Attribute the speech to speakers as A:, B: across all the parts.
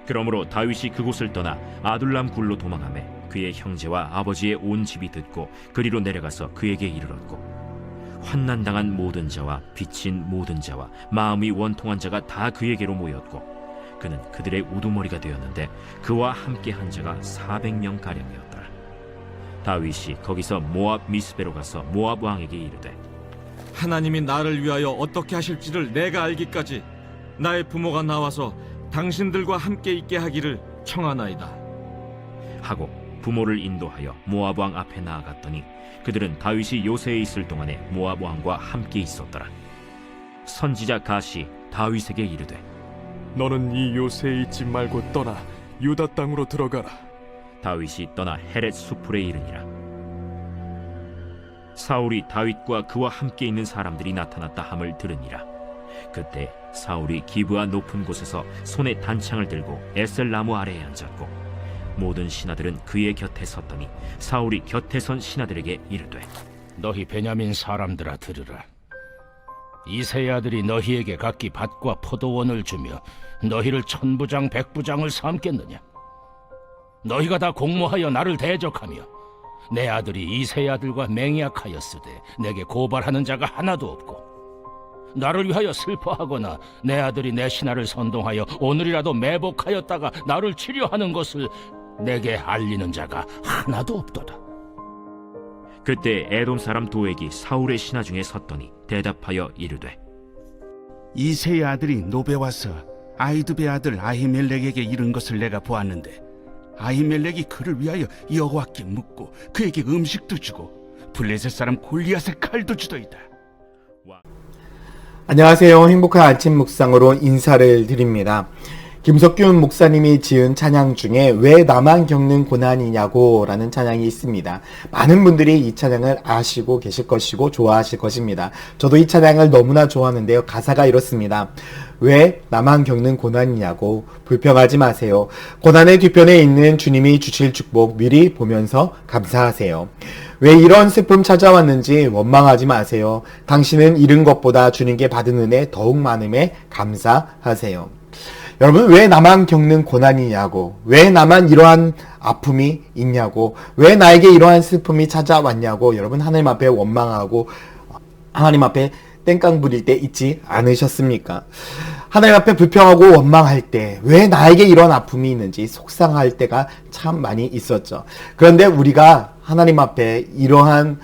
A: 그러므로 다윗이 그곳을 떠나 아둘람 굴로 도망하매 그의 형제와 아버지의 온 집이 듣고 그리로 내려가서 그에게 이르렀고, 환난당한 모든 자와 빚진 모든 자와 마음이 원통한 자가 다 그에게로 모였고, 그는 그들의 우두머리가 되었는데 그와 함께 한 자가 400명 가량이었더라. 다윗이 거기서 모압 미스베로 가서 모압 왕에게 이르되,
B: 하나님이 나를 위하여 어떻게 하실지를 내가 알기까지 나의 부모가 나와서 당신들과 함께 있게 하기를 청하나이다
A: 하고 부모를 인도하여 모압 왕 앞에 나아갔더니 그들은 다윗이 요새에 있을 동안에 모압 왕과 함께 있었더라. 선지자 갓이 다윗에게 이르되,
C: 너는 이 요새에 있지 말고 떠나 유다 땅으로 들어가라.
A: 다윗이 떠나 헤렛 수풀에 이르니라. 사울이 다윗과 그와 함께 있는 사람들이 나타났다 함을 들으니라. 그때 사울이 기브아 높은 곳에서 손에 단창을 들고 에셀 나무 아래에 앉았고, 모든 신하들은 그의 곁에 섰더니 사울이 곁에 선 신하들에게 이르되,
D: 너희 베냐민 사람들아 들으라. 이새의 아들이 너희에게 각기 밭과 포도원을 주며 너희를 천부장 백부장을 삼겠느냐? 너희가 다 공모하여 나를 대적하며 내 아들이 이새의 아들과 맹약하였으되 내게 고발하는 자가 하나도 없고, 나를 위하여 슬퍼하거나 내 아들이 내 신하를 선동하여 오늘이라도 매복하였다가 나를 치려하는 것을 내게 알리는 자가 하나도 없도다.
A: 그때 에돔 사람 도액이 사울의 신하 중에 섰더니 대답하여 이르되,
E: 이새의 아들이 노베 와서 아히두베 아들 아히멜렉에게 이른 것을 내가 보았는데, 아히멜렉이 그를 위하여 여호와께 묻고 그에게 음식도 주고 블레셋 사람 골리앗의 칼도 주더이다.
F: 안녕하세요. 행복한 아침 묵상으로 인사를 드립니다. 김석균 목사님이 지은 찬양 중에 왜 나만 겪는 고난이냐고 라는 찬양이 있습니다. 많은 분들이 이 찬양을 아시고 계실 것이고 좋아하실 것입니다. 저도 이 찬양을 너무나 좋아하는데요. 가사가 이렇습니다. 왜 나만 겪는 고난이냐고 불평하지 마세요. 고난의 뒤편에 있는 주님이 주실 축복 미리 보면서 감사하세요. 왜 이런 슬픔 찾아왔는지 원망하지 마세요. 당신은 잃은 것보다 주님께 받은 은혜 더욱 많음에 감사하세요. 여러분, 왜 나만 겪는 고난이냐고, 왜 나만 이러한 아픔이 있냐고, 왜 나에게 이러한 슬픔이 찾아왔냐고 여러분 하나님 앞에 원망하고 하나님 앞에 땡깡 부릴 때 있지 않으셨습니까? 하나님 앞에 불평하고 원망할 때 왜 나에게 이런 아픔이 있는지 속상할 때가 참 많이 있었죠. 그런데 우리가 하나님 앞에 이러한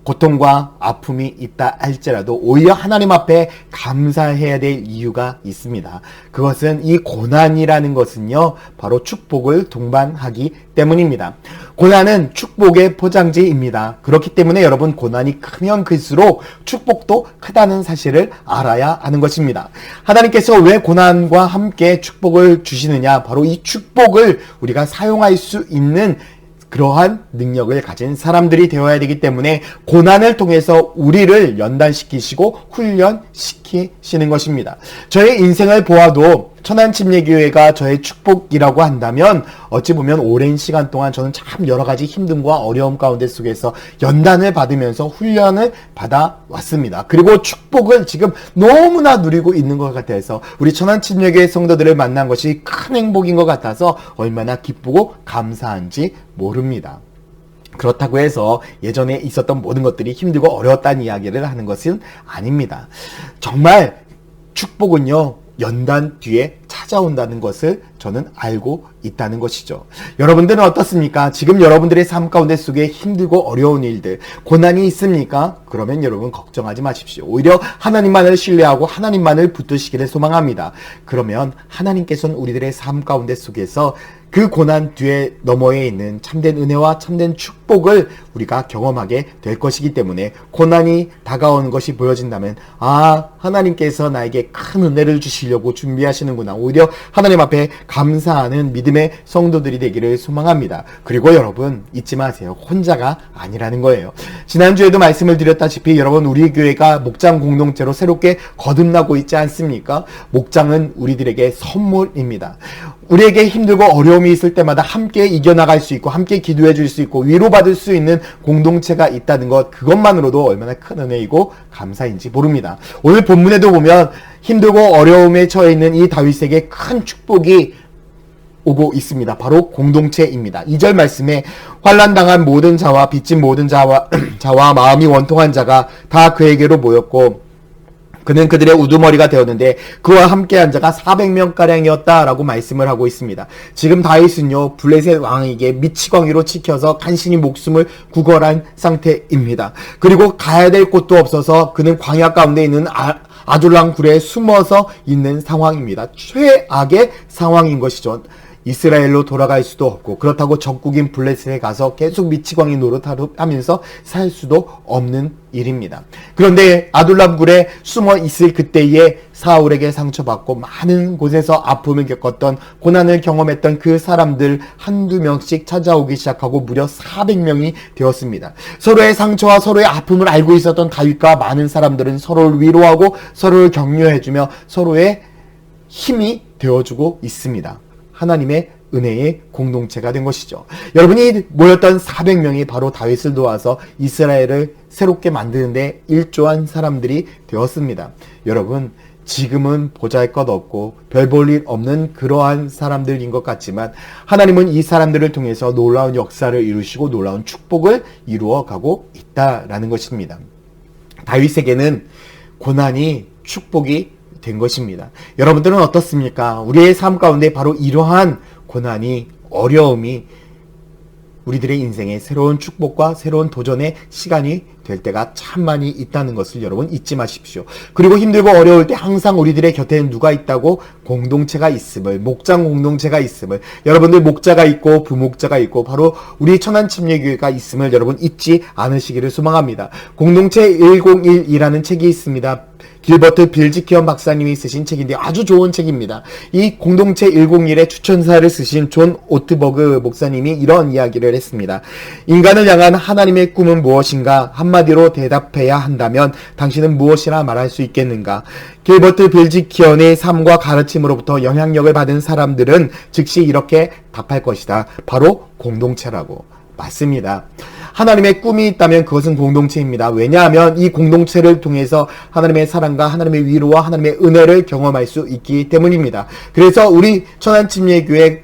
F: 고통과 아픔이 있다 할지라도 오히려 하나님 앞에 감사해야 될 이유가 있습니다. 그것은 이 고난이라는 것은요, 바로 축복을 동반하기 때문입니다. 고난은 축복의 포장지입니다. 그렇기 때문에 여러분, 고난이 크면 클수록 축복도 크다는 사실을 알아야 하는 것입니다. 하나님께서 왜 고난과 함께 축복을 주시느냐? 바로 이 축복을 우리가 사용할 수 있는 그러한 능력을 가진 사람들이 되어야 되기 때문에 고난을 통해서 우리를 연단시키시고 훈련시키시는 것입니다. 저의 인생을 보아도 천안침례교회가 저의 축복이라고 한다면 어찌 보면 오랜 시간 동안 저는 참 여러 가지 힘듦과 어려움 가운데 속에서 연단을 받으면서 훈련을 받아왔습니다. 그리고 축복을 지금 너무나 누리고 있는 것 같아서 우리 천안침례교회 성도들을 만난 것이 큰 행복인 것 같아서 얼마나 기쁘고 감사한지 모릅니다. 그렇다고 해서 예전에 있었던 모든 것들이 힘들고 어려웠다는 이야기를 하는 것은 아닙니다. 정말 축복은요, 연단 뒤에 찾아온다는 것을 저는 알고 있다는 것이죠. 여러분들은 어떻습니까? 지금 여러분들의 삶 가운데 속에 힘들고 어려운 일들, 고난이 있습니까? 그러면 여러분 걱정하지 마십시오. 오히려 하나님만을 신뢰하고 하나님만을 붙드시기를 소망합니다. 그러면 하나님께서는 우리들의 삶 가운데 속에서 그 고난 뒤에 너머에 있는 참된 은혜와 참된 축복을 우리가 경험하게 될 것이기 때문에 고난이 다가오는 것이 보여진다면, 아, 하나님께서 나에게 큰 은혜를 주시려고 준비하시는구나. 오히려 하나님 앞에 감사하는 믿음의 성도들이 되기를 소망합니다. 그리고 여러분 잊지 마세요. 혼자가 아니라는 거예요. 지난주에도 말씀을 드렸다시피 여러분, 우리 교회가 목장 공동체로 새롭게 거듭나고 있지 않습니까? 목장은 우리들에게 선물입니다. 우리에게 힘들고 어려움이 있을 때마다 함께 이겨나갈 수 있고 함께 기도해 줄 수 있고 위로받을 수 있는 공동체가 있다는 것, 그것만으로도 얼마나 큰 은혜이고 감사인지 모릅니다. 오늘 본문에도 보면 힘들고 어려움에 처해 있는 이 다윗에게 큰 축복이 오고 있습니다. 바로 공동체입니다. 2절 말씀에 환난당한 모든 자와 빚진 모든 자와 마음이 원통한 자가 다 그에게로 모였고 그는 그들의 우두머리가 되었는데 그와 함께한 자가 400명가량이었다라고 말씀을 하고 있습니다. 지금 다윗은요 블레셋 왕에게 미치광이로 찍혀서 간신히 목숨을 구걸한 상태입니다. 그리고 가야 될 곳도 없어서 그는 광야 가운데 있는 아둘람 굴에 숨어서 있는 상황입니다. 최악의 상황인 것이죠. 이스라엘로 돌아갈 수도 없고 그렇다고 적국인 블레셋에 가서 계속 미치광이 노릇하면서 살 수도 없는 일입니다. 그런데 아둘람 굴에 숨어 있을 그때에 사울에게 상처받고 많은 곳에서 아픔을 겪었던 고난을 경험했던 그 사람들 한두 명씩 찾아오기 시작하고 무려 400명이 되었습니다. 서로의 상처와 서로의 아픔을 알고 있었던 다윗과 많은 사람들은 서로를 위로하고 서로를 격려해주며 서로의 힘이 되어주고 있습니다. 하나님의 은혜의 공동체가 된 것이죠. 여러분이 모였던 400명이 바로 다윗을 도와서 이스라엘을 새롭게 만드는데 일조한 사람들이 되었습니다. 여러분, 지금은 보잘것없고 별 볼 일 없는 그러한 사람들인 것 같지만 하나님은 이 사람들을 통해서 놀라운 역사를 이루시고 놀라운 축복을 이루어가고 있다라는 것입니다. 다윗에게는 고난이 축복이 된 것입니다. 여러분들은 어떻습니까? 우리의 삶 가운데 바로 이러한 고난이, 어려움이 우리들의 인생에 새로운 축복과 새로운 도전의 시간이 될 때가 참 많이 있다는 것을 여러분 잊지 마십시오. 그리고 힘들고 어려울 때 항상 우리들의 곁에는 누가 있다고? 공동체가 있음을, 목장 공동체가 있음을, 여러분들 목자가 있고 부목자가 있고 바로 우리 천안침례교회가 있음을 여러분 잊지 않으시기를 소망합니다. 공동체 101이라는 책이 있습니다. 길버트 빌지키언 박사님이 쓰신 책인데 아주 좋은 책입니다. 이 공동체 101의 추천사를 쓰신 존 오트버그 목사님이 이런 이야기를 했습니다. 인간을 향한 하나님의 꿈은 무엇인가? 한마디로 대답해야 한다면 당신은 무엇이라 말할 수 있겠는가? 길버트 빌지키언의 삶과 가르침으로부터 영향력을 받은 사람들은 즉시 이렇게 답할 것이다. 바로 공동체라고. 맞습니다. 하나님의 꿈이 있다면 그것은 공동체입니다. 왜냐하면 이 공동체를 통해서 하나님의 사랑과 하나님의 위로와 하나님의 은혜를 경험할 수 있기 때문입니다. 그래서 우리 천안침례교회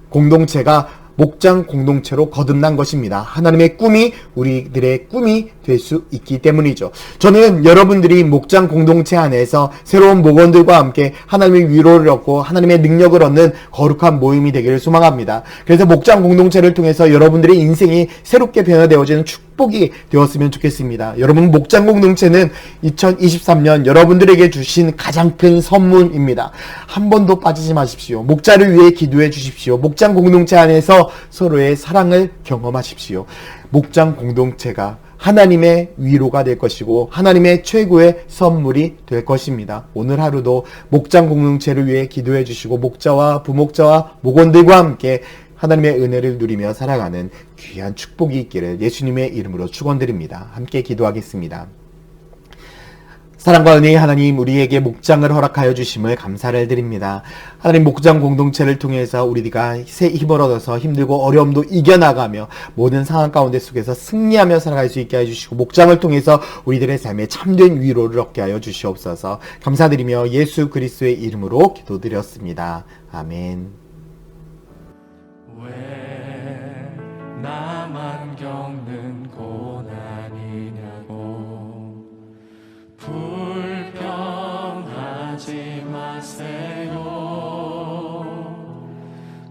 F: 공동체가 목장 공동체로 거듭난 것입니다. 하나님의 꿈이 우리들의 꿈이 될 수 있기 때문이죠. 저는 여러분들이 목장 공동체 안에서 새로운 목원들과 함께 하나님의 위로를 얻고 하나님의 능력을 얻는 거룩한 모임이 되기를 소망합니다. 그래서 목장 공동체를 통해서 여러분들의 인생이 새롭게 변화되어지는 축복이 되었으면 좋겠습니다. 여러분, 목장 공동체는 2023년 여러분들에게 주신 가장 큰 선물입니다. 한 번도 빠지지 마십시오. 목자를 위해 기도해 주십시오. 목장 공동체 안에서 서로의 사랑을 경험하십시오. 목장 공동체가 하나님의 위로가 될 것이고 하나님의 최고의 선물이 될 것입니다. 오늘 하루도 목장 공동체를 위해 기도해 주시고 목자와 부목자와 목원들과 함께 하나님의 은혜를 누리며 살아가는 귀한 축복이 있기를 예수님의 이름으로 축원드립니다. 함께 기도하겠습니다. 사랑과 은혜의 하나님, 우리에게 목장을 허락하여 주심을 감사를 드립니다. 하나님, 목장 공동체를 통해서 우리가 새 힘을 얻어서 힘들고 어려움도 이겨나가며 모든 상황 가운데 속에서 승리하며 살아갈 수 있게 해주시고 목장을 통해서 우리들의 삶에 참된 위로를 얻게 하여 주시옵소서. 감사드리며 예수 그리스도의 이름으로 기도드렸습니다. 아멘.
C: 왜 나만 겪는 고난이냐고 불평하지 마세요.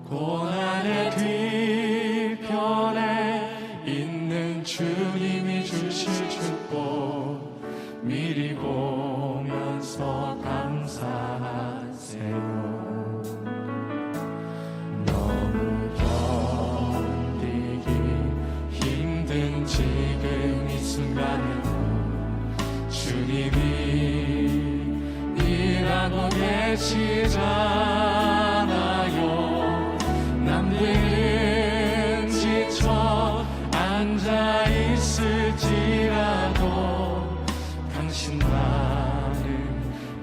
C: 고난의 뒤편에 있는 주님이 주실 축복 미리 보면서 감사하세요. 지금 이 순간에도 주님이 일하고 계시잖아요. 남들은 지쳐 앉아 있을지라도 당신만은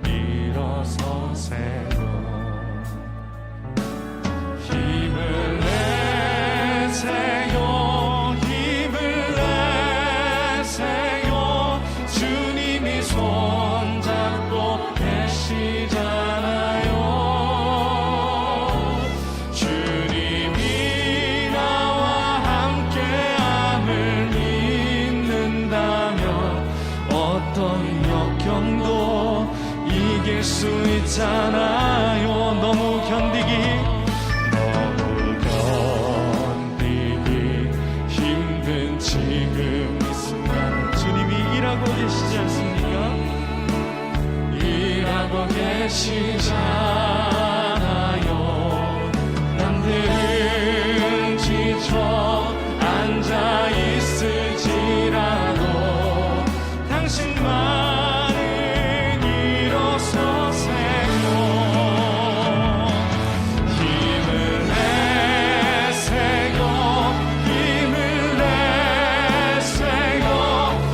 C: 일어서세요. 힘을 내세요. 손잡고 계시잖아요.
G: 역경도 이길 수 있잖아요. 너무 견디기 힘든 지금 이 순간 주님이 일하고 계시지 않습니까? 일하고 계시잖아요. 남들은 지쳐 앉아 있을지라도 당신만은 일어서세요. 힘을 내세요. 힘을 내세요.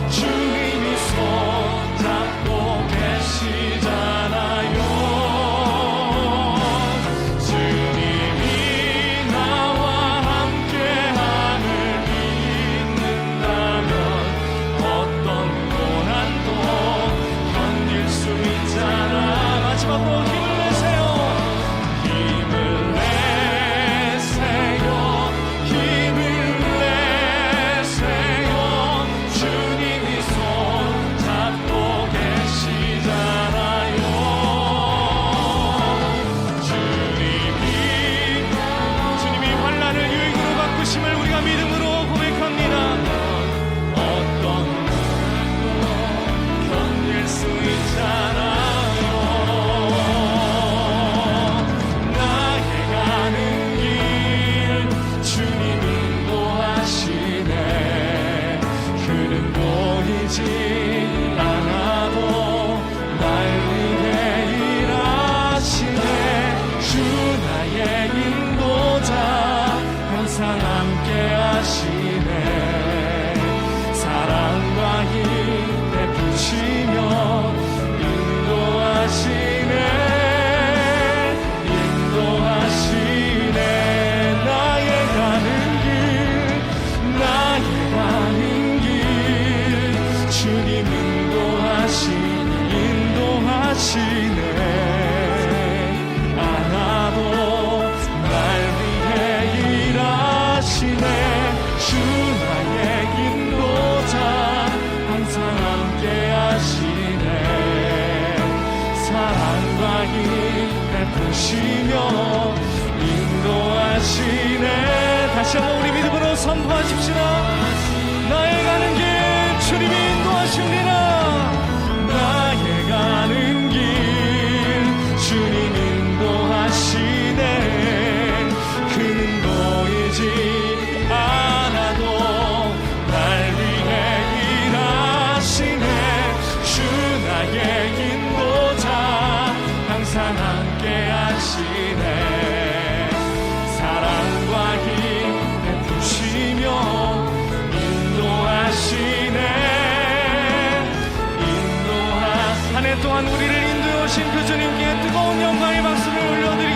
G: 주님이 손 잡고 계시잖아요. 주님이 나와 함께함을 믿는다면 어떤 고난도 견딜 수 있잖아. 마지막으로 힘을 내세요. 힘을 내세요. 힘을 내세요. 주님이 손 잡고 계시잖아요. 주님이 환난을 유익으로 바꾸심을 우리가 믿음으로 고백합니다. 어떤 고난도 견딜 수 있잖아요. 나의 가는 길 주님 인도하시네. 그는 보이지 않아도 날 위해 일하시네. 주 나의 인도자 항상 함께 하시네. 사랑과 힘 베푸시며 인도하시네. 인도하시네. 나의 가는 길 나의 가는 길 주님 인도하시네. 안아도 날 위해 일하시네. 주 나의 인도자 항상 함께 하시네. 사랑과 힘 베푸시며 인도하시네. 다시 한번 우리 믿음으로 선포하십시다. 나의 가는 길 주님이 인도하십니다. 나의 가는 길 주님 인도하시네. 그는 보이지 않아도 날 위해 일하시네. 주 나의 인도자 항상 함께 하시네. 사랑과 힘 베푸시며 인도하시네. 한 해 동안 우리를 인도해 오신 그 주님께 뜨거운 영광의 박수를 올려드립니다.